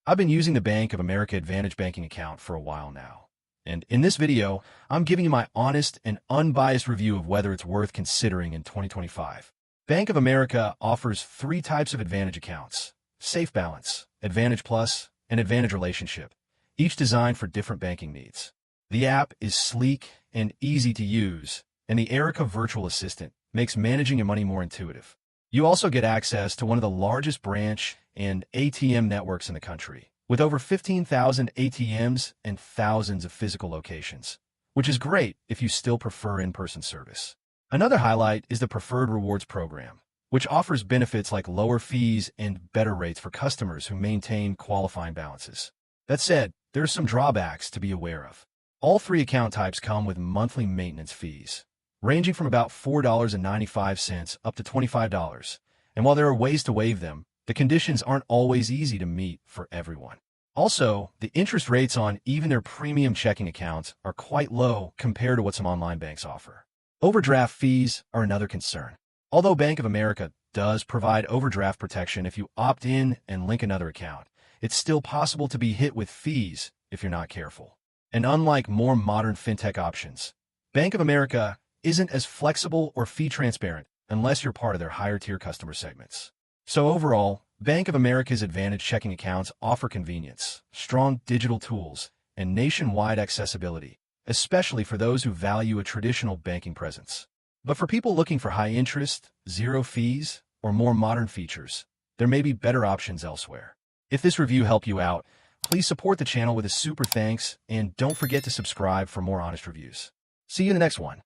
I've been using the Bank of America Advantage banking account for a while now. And in this video, I'm giving you my honest and unbiased review of whether it's worth considering in 2025. Bank of America offers three types of Advantage accounts: Safe Balance, Advantage Plus, and Advantage Relationship, each designed for different banking needs. The app is sleek and easy to use, and the Erica virtual assistant makes managing your money more intuitive. You also get access to one of the largest branch and ATM networks in the country, with over 15,000 ATMs and thousands of physical locations, which is great if you still prefer in-person service. Another highlight is the Preferred Rewards program, which offers benefits like lower fees and better rates for customers who maintain qualifying balances. That said, there are some drawbacks to be aware of. All three account types come with monthly maintenance fees, ranging from about $4.95 up to $25. And while there are ways to waive them, the conditions aren't always easy to meet for everyone. Also, the interest rates on even their premium checking accounts are quite low compared to what some online banks offer. Overdraft fees are another concern. Although Bank of America does provide overdraft protection if you opt in and link another account, it's still possible to be hit with fees if you're not careful. And unlike more modern fintech options, Bank of America isn't as flexible or fee transparent unless you're part of their higher-tier customer segments. So overall, Bank of America's Advantage checking accounts offer convenience, strong digital tools, and nationwide accessibility, especially for those who value a traditional banking presence. But for people looking for high interest, zero fees, or more modern features, there may be better options elsewhere. If this review helped you out, please support the channel with a super thanks, and don't forget to subscribe for more honest reviews. See you in the next one.